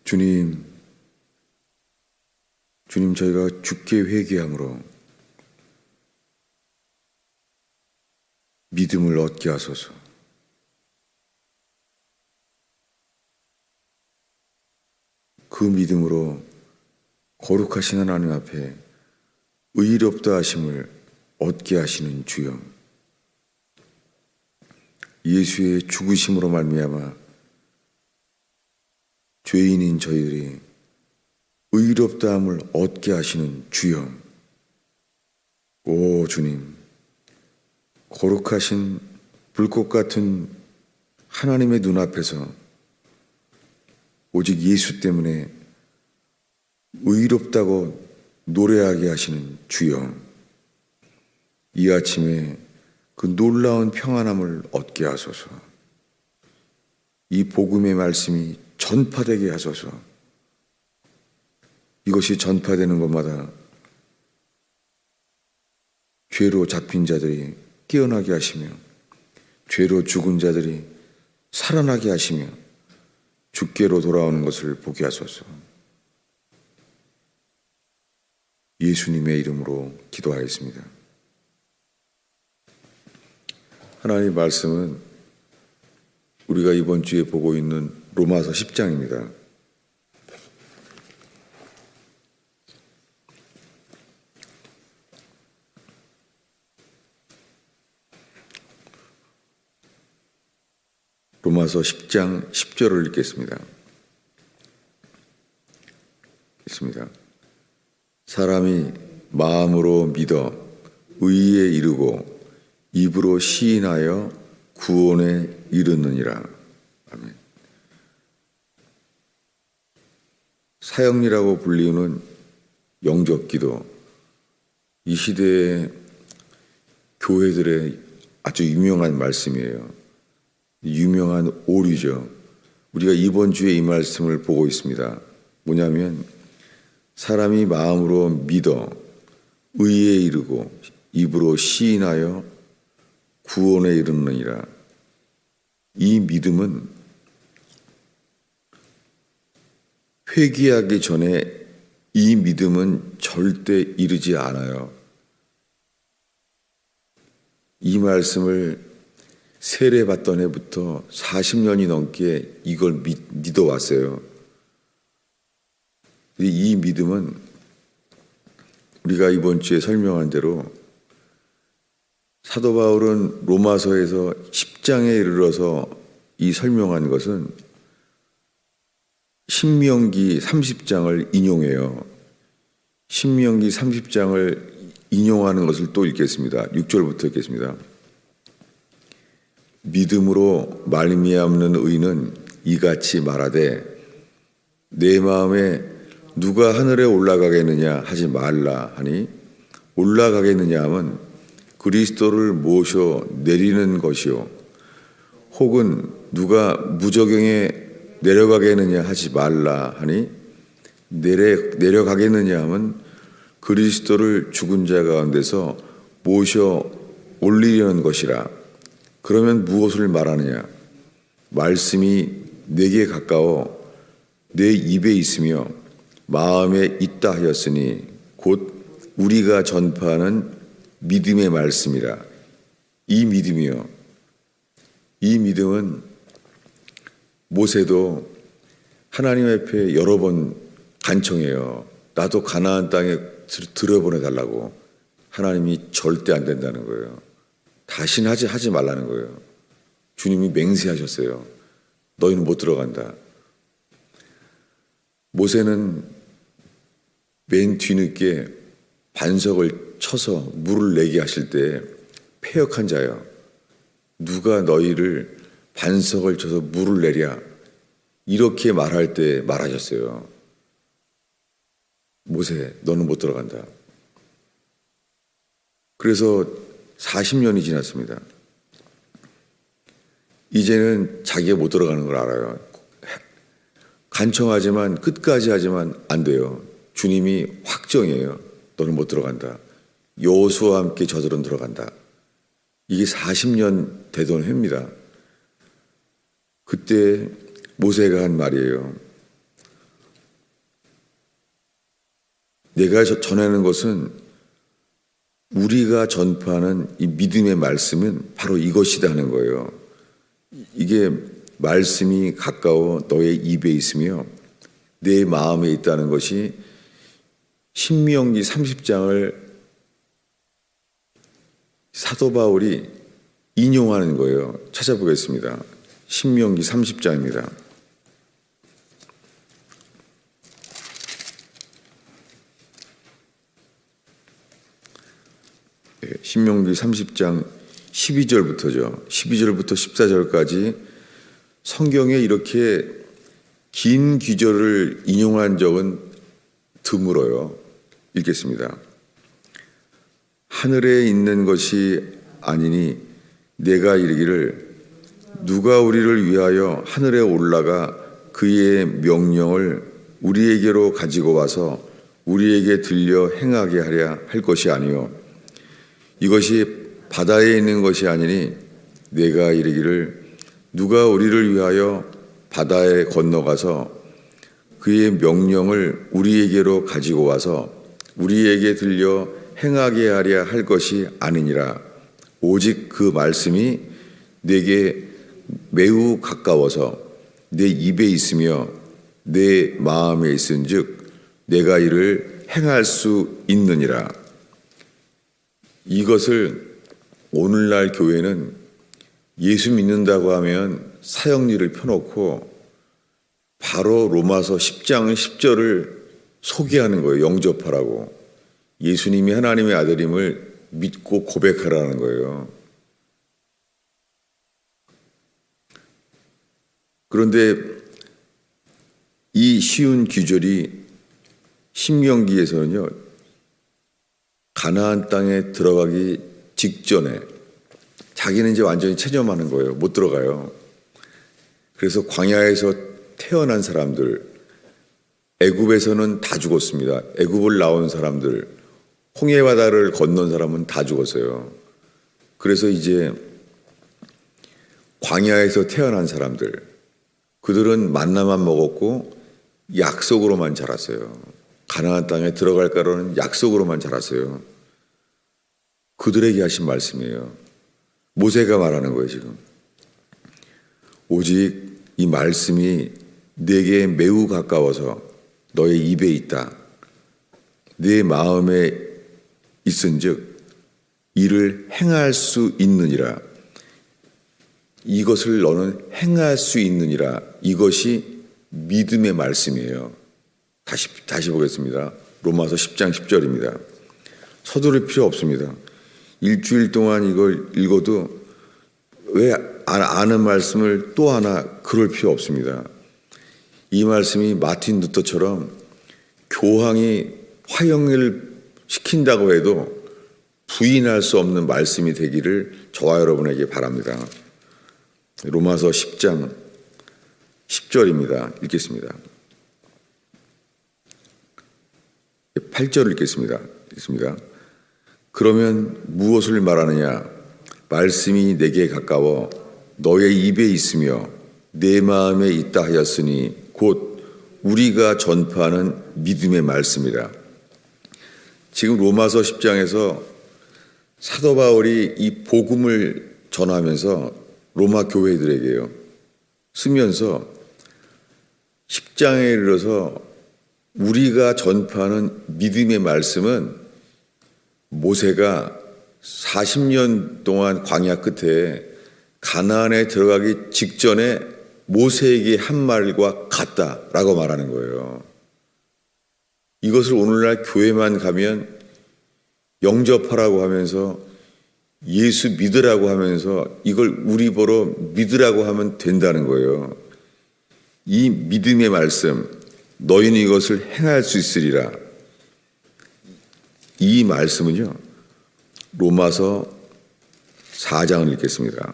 주님, 저희가 주께 회개함으로 믿음을 얻게 하소서. 그 믿음으로 거룩하신 하나님 앞에 의롭다 하심을 얻게 하시는 주여, 예수의 죽으심으로 말미암아 죄인인 저희들이 의롭다함을 얻게 하시는 주여, 오 주님, 거룩하신 불꽃 같은 하나님의 눈앞에서 오직 예수 때문에 의롭다고 노래하게 하시는 주여, 이 아침에 그 놀라운 평안함을 얻게 하소서. 이 복음의 말씀이 전파되게 하소서. 이것이 전파되는 것마다 죄로 잡힌 자들이 깨어나게 하시며, 죄로 죽은 자들이 살아나게 하시며 주께로 돌아오는 것을 보게 하소서. 예수님의 이름으로 기도하겠습니다. 하나님의 말씀은 우리가 이번 주에 보고 있는 로마서 10장입니다. 로마서 10장 10절을 읽겠습니다. 읽습니다. 사람이 마음으로 믿어 의에 이르고 입으로 시인하여 구원에 이르느니라. 아멘. 사형리라고 불리우는 영접기도, 이 시대의 교회들의 아주 유명한 말씀이에요. 유명한 오류죠. 우리가 이번 주에 이 말씀을 보고 있습니다. 뭐냐면, 사람이 마음으로 믿어 의에 이르고 입으로 시인하여 구원에 이르느니라. 이 믿음은 회개하기 전에 이 믿음은 절대 이르지 않아요. 이 말씀을 세례받던 해부터 40년이 넘게 이걸 믿어왔어요. 이 믿음은 우리가 이번 주에 설명한 대로 사도 바울은 로마서에서 10장에 이르러서 이 설명한 것은 신명기 30장을 인용해요. 신명기 30장을 인용하는 것을 또 읽겠습니다. 6절부터 읽겠습니다. 믿음으로 말미암는 의는 이같이 말하되 내 마음에 누가 하늘에 올라가겠느냐 하지 말라 하니, 올라가겠느냐 하면 그리스도를 모셔 내리는 것이요, 혹은 누가 무저경에 내려가겠느냐 하지 말라 하니, 내려가겠느냐 하면 그리스도를 죽은 자 가운데서 모셔 올리려는 것이라. 그러면 무엇을 말하느냐? 말씀이 내게 가까워 내 입에 있으며 마음에 있다 하였으니 곧 우리가 전파하는 믿음의 말씀이라. 이 믿음이요, 이 믿음은 모세도 하나님 앞에 여러 번 간청해요. 나도 가나안 땅에 들여보내달라고. 하나님이 절대 안 된다는 거예요. 다시는 하지 말라는 거예요. 주님이 맹세하셨어요. 너희는 못 들어간다. 모세는 맨 뒤늦게 반석을 쳐서 물을 내게 하실 때 패역한 자요, 누가 너희를 반석을 쳐서 물을 내랴, 이렇게 말할 때 말하셨어요. 모세, 너는 못 들어간다. 그래서 40년이 지났습니다. 이제는 자기가 못 들어가는 걸 알아요. 간청하지만, 끝까지 하지만 안 돼요. 주님이 확정이에요. 너는 못 들어간다. 여호수아와 함께 저들은 들어간다. 이게 40년 되던 해입니다. 그때 모세가 한 말이에요. 내가 전하는 것은 우리가 전파하는 이 믿음의 말씀은 바로 이것이다 하는 거예요. 이게 말씀이 가까워 너의 입에 있으며 내 마음에 있다는 것이 신명기 30장을 사도 바울이 인용하는 거예요. 찾아보겠습니다. 신명기 30장입니다. 신명기 30장 12절부터죠. 12절부터 14절까지 성경에 이렇게 긴 귀절을 인용한 적은 드물어요. 읽겠습니다. 하늘에 있는 것이 아니니 내가 이르기를 누가 우리를 위하여 하늘에 올라가 그의 명령을 우리에게로 가지고 와서 우리에게 들려 행하게 하랴 할 것이 아니요 이것이 바다에 있는 것이 아니니 내가 이르기를 누가 우리를 위하여 바다에 건너가서 그의 명령을 우리에게로 가지고 와서 우리에게 들려 행하게 하랴 할 것이 아니니라. 오직 그 말씀이 내게 매우 가까워서 내 입에 있으며 내 마음에 있은즉 내가 이를 행할 수 있느니라. 이것을 오늘날 교회는 예수 믿는다고 하면 사형리를 펴놓고 바로 로마서 10장 10절을 소개하는 거예요. 영접하라고. 예수님이 하나님의 아들임을 믿고 고백하라는 거예요. 그런데 이 쉬운 규절이 신명기에서는요, 가나안 땅에 들어가기 직전에 자기는 이제 완전히 체념하는 거예요. 못 들어가요. 그래서 광야에서 태어난 사람들, 애굽에서는 다 죽었습니다. 애굽을 나온 사람들, 홍해바다를 건넌 사람은 다 죽었어요. 그래서 이제 광야에서 태어난 사람들, 그들은 만나만 먹었고 약속으로만 자랐어요. 가나안 땅에 들어갈 거라는 약속으로만 자랐어요. 그들에게 하신 말씀이에요. 모세가 말하는 거예요, 지금. 오직 이 말씀이 내게 매우 가까워서 너의 입에 있다. 내 마음에 있은즉 이를 행할 수 있느니라. 이것을 너는 행할 수 있느니라. 이것이 믿음의 말씀이에요. 다시 보겠습니다. 로마서 10장 10절입니다. 서두를 필요 없습니다. 일주일 동안 이걸 읽어도 왜 아는 말씀을 또 하나 그럴 필요 없습니다. 이 말씀이 마틴 루터처럼 교황이 화형을 시킨다고 해도 부인할 수 없는 말씀이 되기를 저와 여러분에게 바랍니다. 로마서 10장 10절입니다. 읽겠습니다. 8절을 읽겠습니다. 그러면 무엇을 말하느냐? 말씀이 내게 가까워 너의 입에 있으며 내 마음에 있다 하였으니 곧 우리가 전파하는 믿음의 말씀이라. 지금 로마서 10장에서 사도 바울이 이 복음을 전하면서 로마 교회들에게요 쓰면서 10장에 이르러서 우리가 전파하는 믿음의 말씀은 모세가 40년 동안 광야 끝에 가나안에 들어가기 직전에 모세에게 한 말과 같다라고 말하는 거예요. 이것을 오늘날 교회만 가면 영접하라고 하면서 예수 믿으라고 하면서 이걸 우리 보러 믿으라고 하면 된다는 거예요. 이 믿음의 말씀, 너희는 이것을 행할 수 있으리라. 이 말씀은요, 로마서 4장을 읽겠습니다.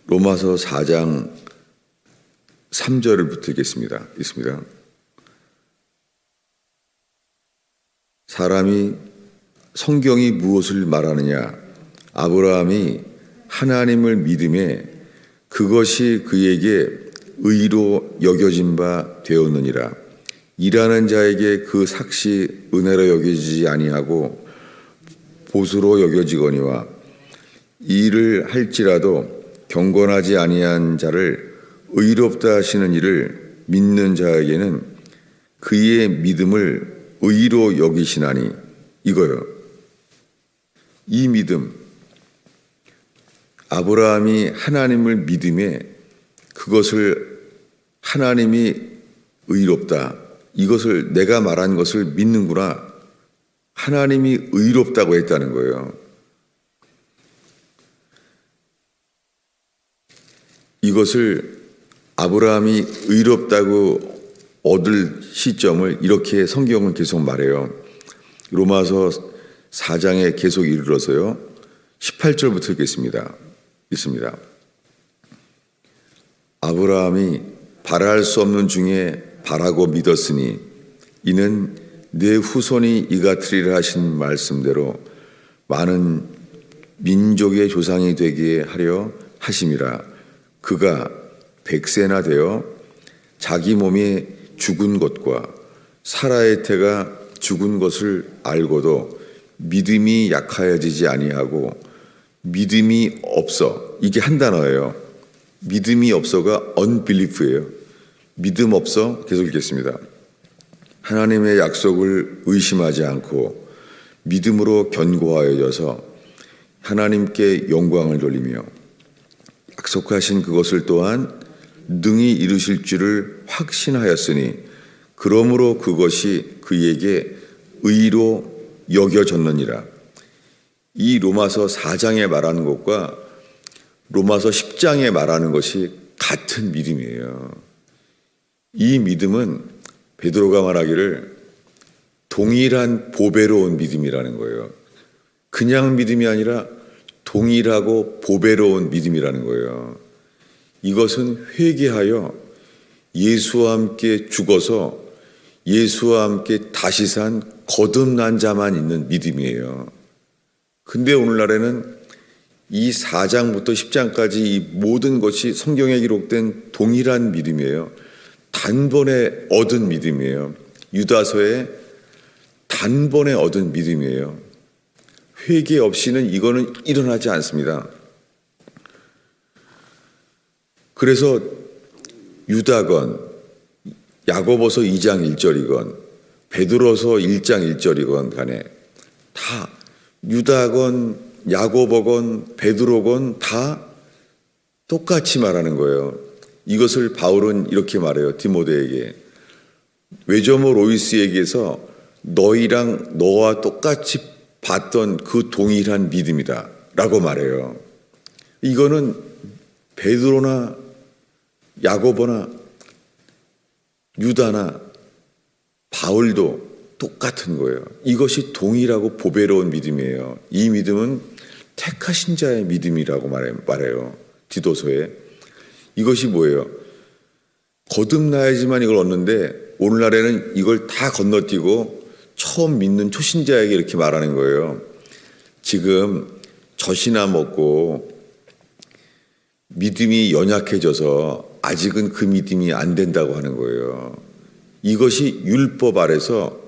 로마서 4장 3절을 읽겠습니다. 있습니다. 사람이 성경이 무엇을 말하느냐? 아브라함이 하나님을 믿음에 그것이 그에게 의로 여겨진 바 되었느니라. 일하는 자에게 그 삭시 은혜로 여겨지지 아니하고 보수로 여겨지거니와 일을 할지라도 경건하지 아니한 자를 의롭다 하시는 이를 믿는 자에게는 그의 믿음을 의로 여기시나니 이거요. 이 믿음, 아브라함이 하나님을 믿음에 그것을 하나님이 의롭다, 이것을 내가 말한 것을 믿는구나, 하나님이 의롭다고 했다는 거예요. 이것을 아브라함이 의롭다고 얻을 시점을 이렇게 성경은 계속 말해요. 로마서 4장에 계속 이르러서요. 18절부터 읽겠습니다. 있습니다. 아브라함이 바랄 수 없는 중에 바라고 믿었으니 이는 내 후손이 이같으리라 하신 말씀대로 많은 민족의 조상이 되게 하려 하심이라. 그가 100세나 되어 자기 몸이 죽은 것과 사라의 태가 죽은 것을 알고도 믿음이 약하여지지 아니하고 믿음이 없어, 이게 한 단어예요. 믿음이 없어가 unbelief예요. 믿음 없어, 계속 읽겠습니다. 하나님의 약속을 의심하지 않고 믿음으로 견고하여져서 하나님께 영광을 돌리며 약속하신 그것을 또한 능히 이루실 줄을 확신하였으니 그러므로 그것이 그에게 의로 여겨졌느니라. 이 로마서 4장에 말하는 것과 로마서 10장에 말하는 것이 같은 믿음이에요. 이 믿음은 베드로가 말하기를 동일한 보배로운 믿음이라는 거예요. 그냥 믿음이 아니라 동일하고 보배로운 믿음이라는 거예요. 이것은 회개하여 예수와 함께 죽어서 예수와 함께 다시 산 거듭난 자만 있는 믿음이에요. 근데 오늘날에는 이 4장부터 10장까지 이 모든 것이 성경에 기록된 동일한 믿음이에요. 단번에 얻은 믿음이에요. 유다서에 단번에 얻은 믿음이에요. 회개 없이는 이거는 일어나지 않습니다. 그래서 유다건, 야고보서 2장 1절이건 베드로서 1장 1절이건 간에 다 유다건, 야고보건, 베드로건 다 똑같이 말하는 거예요. 이것을 바울은 이렇게 말해요. 디모데에게. 외조모 로이스에게서 너희랑 너와 똑같이 봤던 그 동일한 믿음이다 라고 말해요. 이거는 베드로나 야고보나 유다나 바울도 똑같은 거예요. 이것이 동일하고 보배로운 믿음이에요. 이 믿음은 택하신 자의 믿음이라고 말해요. 디도서에. 이것이 뭐예요? 거듭나야지만 이걸 얻는데 오늘날에는 이걸 다 건너뛰고 처음 믿는 초신자에게 이렇게 말하는 거예요. 지금 젖이나 먹고 믿음이 연약해져서 아직은 그 믿음이 안 된다고 하는 거예요. 이것이 율법 아래서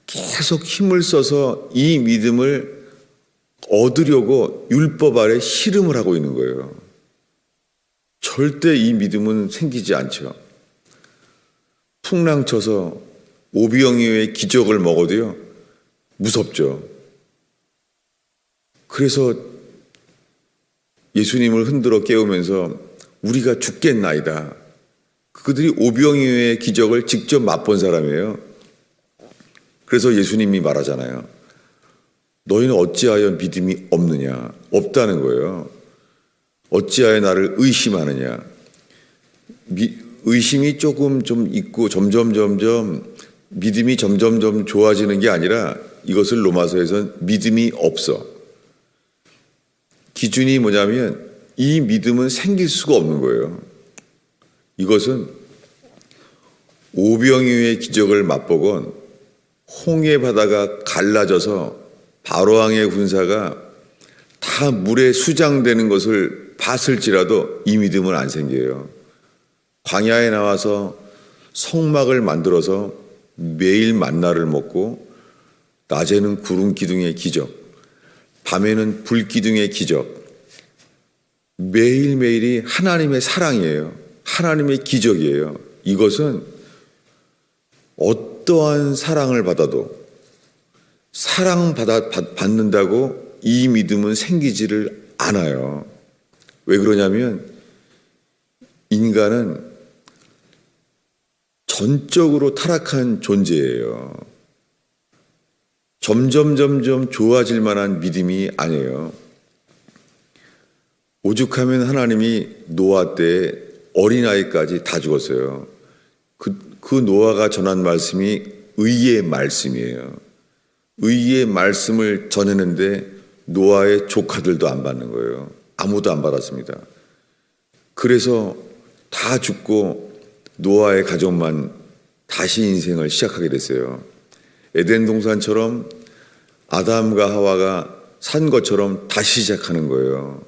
계속 힘을 써서 이 믿음을 얻으려고 율법 아래 씨름을 하고 있는 거예요. 절대 이 믿음은 생기지 않죠. 풍랑 쳐서 오병이어의 기적을 먹어도요, 무섭죠. 그래서 예수님을 흔들어 깨우면서 우리가 죽겠나이다. 그들이 오병이어의 기적을 직접 맛본 사람이에요. 그래서 예수님이 말하잖아요. 너희는 어찌하여 믿음이 없느냐? 없다는 거예요. 어찌하여 나를 의심하느냐? 의심이 조금 좀 있고 점점 믿음이 점점 좋아지는 게 아니라 이것을 로마서에서는 믿음이 없어. 기준이 뭐냐면 이 믿음은 생길 수가 없는 거예요. 이것은 오병이어의 기적을 맛보건 홍해 바다가 갈라져서 바로왕의 군사가 다 다 물에 수장되는 것을 봤을지라도 이 믿음은 안 생겨요. 광야에 나와서 성막을 만들어서 매일 만나를 먹고 낮에는 구름 기둥의 기적, 밤에는 불 기둥의 기적, 매일매일이 하나님의 사랑이에요. 하나님의 기적이에요. 이것은 어떠한 사랑을 받아도 사랑받는다고 이 믿음은 생기지를 않아요. 왜 그러냐면 인간은 전적으로 타락한 존재예요. 점점 좋아질 만한 믿음이 아니에요. 오죽하면 하나님이 노아 때 어린아이까지 다 죽었어요. 그 노아가 전한 말씀이 의의 말씀이에요. 의의 말씀을 전했는데 노아의 조카들도 안 받는 거예요. 아무도 안 받았습니다. 그래서 다 죽고 노아의 가족만 다시 인생을 시작하게 됐어요. 에덴 동산처럼 아담과 하와가 산 것처럼 다시 시작하는 거예요.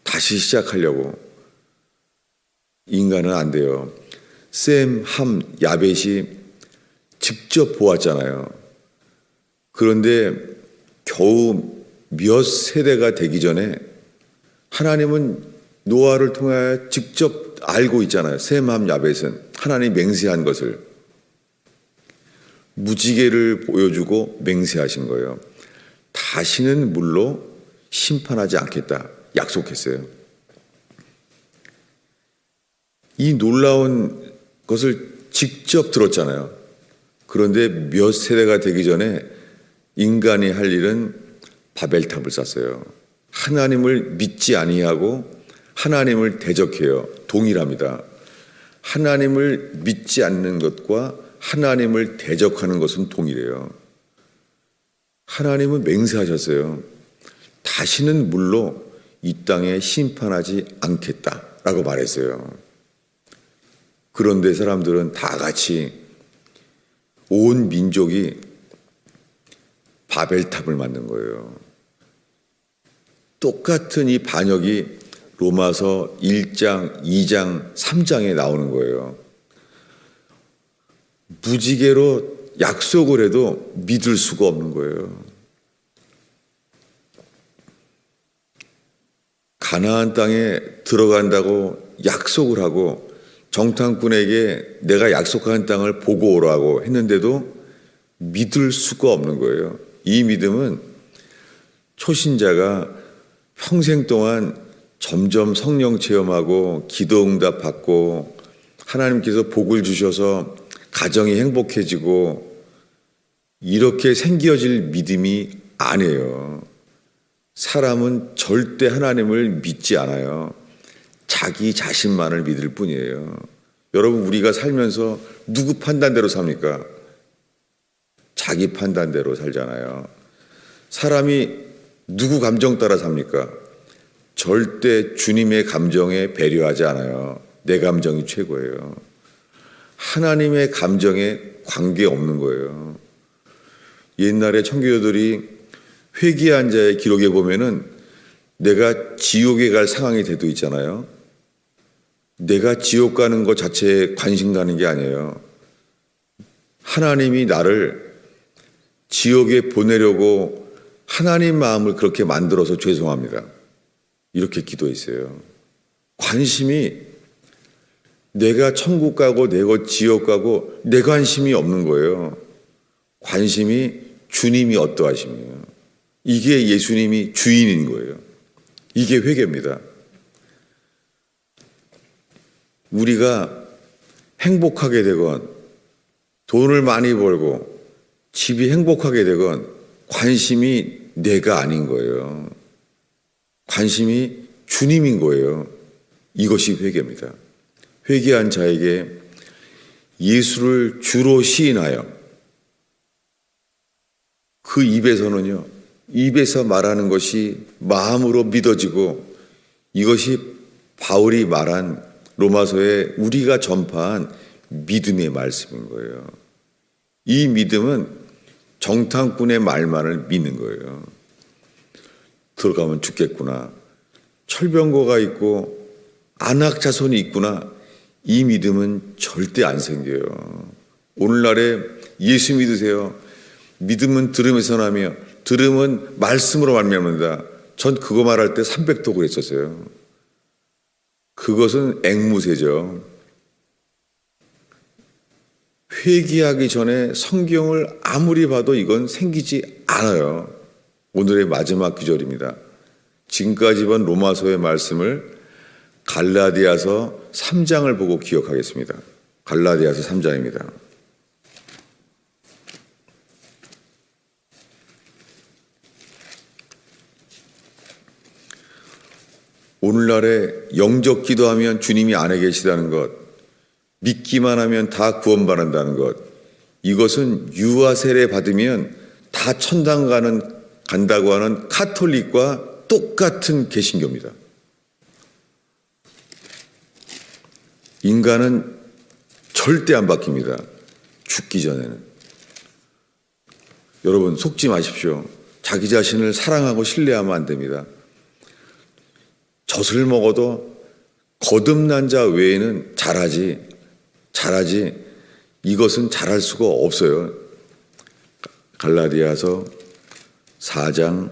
다시 시작하려고. 인간은 안 돼요. 셈, 함, 야벳이 직접 보았잖아요. 그런데 겨우 몇 세대가 되기 전에 하나님은 노아를 통하여 직접 알고 있잖아요. 셈, 함, 야벳은 하나님이 맹세한 것을 무지개를 보여주고 맹세하신 거예요. 다시는 물로 심판하지 않겠다 약속했어요. 이 놀라운 것을 직접 들었잖아요. 그런데 몇 세대가 되기 전에 인간이 할 일은 바벨탑을 쌓았어요. 하나님을 믿지 아니하고 하나님을 대적해요. 동일합니다. 하나님을 믿지 않는 것과 하나님을 대적하는 것은 동일해요. 하나님은 맹세하셨어요. 다시는 물로 이 땅에 심판하지 않겠다라고 말했어요. 그런데 사람들은 다 같이 온 민족이 바벨탑을 만든 거예요. 똑같은 이 반역이 로마서 1장, 2장, 3장에 나오는 거예요. 무지개로 약속을 해도 믿을 수가 없는 거예요. 가나안 땅에 들어간다고 약속을 하고 정탐꾼에게 내가 약속한 땅을 보고 오라고 했는데도 믿을 수가 없는 거예요. 이 믿음은 초신자가 평생 동안 점점 성령 체험하고 기도 응답 받고 하나님께서 복을 주셔서 가정이 행복해지고 이렇게 생겨질 믿음이 아니에요. 사람은 절대 하나님을 믿지 않아요. 자기 자신만을 믿을 뿐이에요. 여러분, 우리가 살면서 누구 판단대로 삽니까? 자기 판단대로 살잖아요. 사람이 누구 감정 따라 삽니까? 절대 주님의 감정에 배려하지 않아요. 내 감정이 최고예요. 하나님의 감정에 관계없는 거예요. 옛날에 청교도들이 회개한 자의 기록에 보면은 내가 지옥에 갈 상황이 돼도 있잖아요. 내가 지옥 가는 것 자체에 관심 가는 게 아니에요. 하나님이 나를 지옥에 보내려고 하나님 마음을 그렇게 만들어서 죄송합니다. 이렇게 기도했어요. 관심이 내가 천국 가고 내가 지옥 가고 내 관심이 없는 거예요. 관심이 주님이 어떠하심이에요. 이게 예수님이 주인인 거예요. 이게 회개입니다. 우리가 행복하게 되건 돈을 많이 벌고 집이 행복하게 되건 관심이 내가 아닌 거예요. 관심이 주님인 거예요. 이것이 회개입니다. 회개한 자에게 예수를 주로 시인하여 그 입에서는요, 입에서 말하는 것이 마음으로 믿어지고 이것이 바울이 말한 로마서에 우리가 전파한 믿음의 말씀인 거예요. 이 믿음은 정탐꾼의 말만을 믿는 거예요. 들어가면 죽겠구나. 철병거가 있고 안악 자손이 있구나. 이 믿음은 절대 안 생겨요. 오늘날에 예수 믿으세요. 믿음은 들음에서 나며 들음은 말씀으로 말미암는다. 전 그거 말할 때 300독을 했었어요. 그것은 앵무새죠. 회개하기 전에 성경을 아무리 봐도 이건 생기지 않아요. 오늘의 마지막 구절입니다. 지금까지 본 로마서의 말씀을 갈라디아서 3장을 보고 기억하겠습니다. 갈라디아서 3장입니다. 오늘날에 영적 기도하면 주님이 안에 계시다는 것, 믿기만 하면 다 구원받는다는 것, 이것은 유아 세례 받으면 다 천당 간다고 하는 카톨릭과 똑같은 개신교입니다. 인간은 절대 안 바뀝니다. 죽기 전에는. 여러분 속지 마십시오. 자기 자신을 사랑하고 신뢰하면 안 됩니다. 젖을 먹어도 거듭난 자 외에는 잘하지 이것은 잘할 수가 없어요. 갈라디아서 4장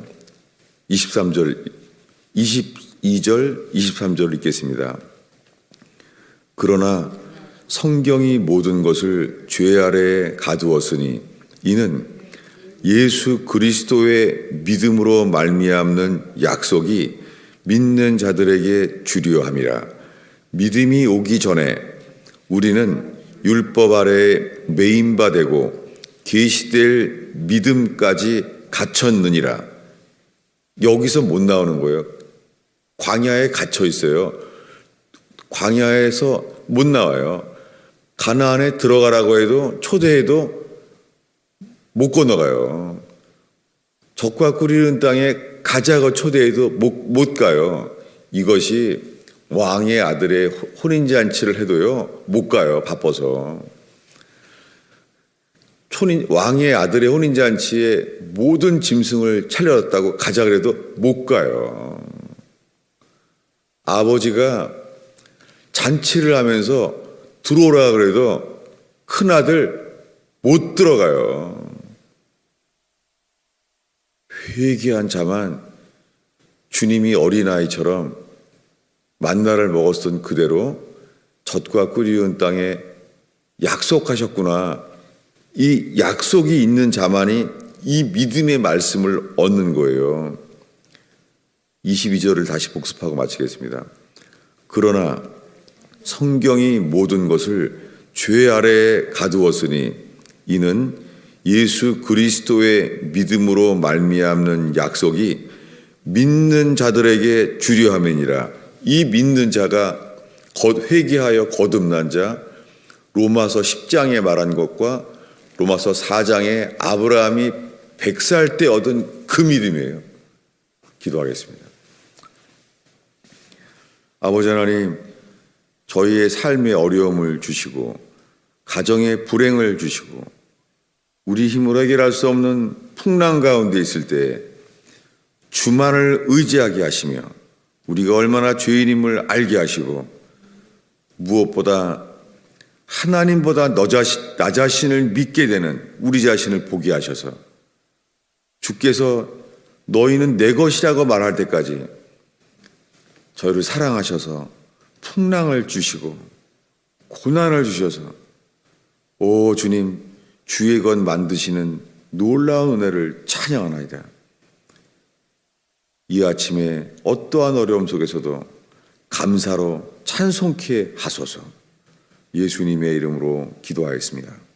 23절 22절 23절을 읽겠습니다. 그러나 성경이 모든 것을 죄 아래에 가두었으니 이는 예수 그리스도의 믿음으로 말미암는 약속이 믿는 자들에게 주려 함이라. 믿음이 오기 전에 우리는 율법 아래에 매인 바 되고 계시될 믿음까지 갇혔느니라. 여기서 못 나오는 거예요. 광야에 갇혀 있어요. 광야에서 못 나와요. 가나안에 들어가라고 해도 초대해도 못 건너가요. 젖과 꿀 흐르는 땅에 가자고 초대해도 못 가요. 이것이 왕의 아들의 혼인잔치를 해도요 못 가요. 바빠서. 왕의 아들의 혼인잔치에 모든 짐승을 차려놨다고 가자 그래도 못 가요. 아버지가 잔치를 하면서 들어오라 그래도 큰아들 못 들어가요. 회개한 자만 주님이 어린아이처럼 만나를 먹었던 그대로 젖과 꿀이 흐르는 땅에 약속하셨구나. 이 약속이 있는 자만이 이 믿음의 말씀을 얻는 거예요. 22절을 다시 복습하고 마치겠습니다. 그러나 성경이 모든 것을 죄 아래에 가두었으니 이는 예수 그리스도의 믿음으로 말미암는 약속이 믿는 자들에게 주려 함이니라. 이 믿는 자가 회개하여 거듭난 자, 로마서 10장에 말한 것과 로마서 4장에 아브라함이 100살 때 얻은 그 믿음이에요. 기도하겠습니다. 아버지 하나님, 저희의 삶의 어려움을 주시고 가정의 불행을 주시고 우리 힘으로 해결할 수 없는 풍랑 가운데 있을 때 주만을 의지하게 하시며 우리가 얼마나 죄인임을 알게 하시고 무엇보다 하나님보다 나 자신을 믿게 되는 우리 자신을 보게 하셔서 주께서 너희는 내 것이라고 말할 때까지 저희를 사랑하셔서 풍랑을 주시고 고난을 주셔서 오 주님 주의 것 만드시는 놀라운 은혜를 찬양하나이다. 이 아침에 어떠한 어려움 속에서도 감사로 찬송케 하소서. 예수님의 이름으로 기도하였습니다.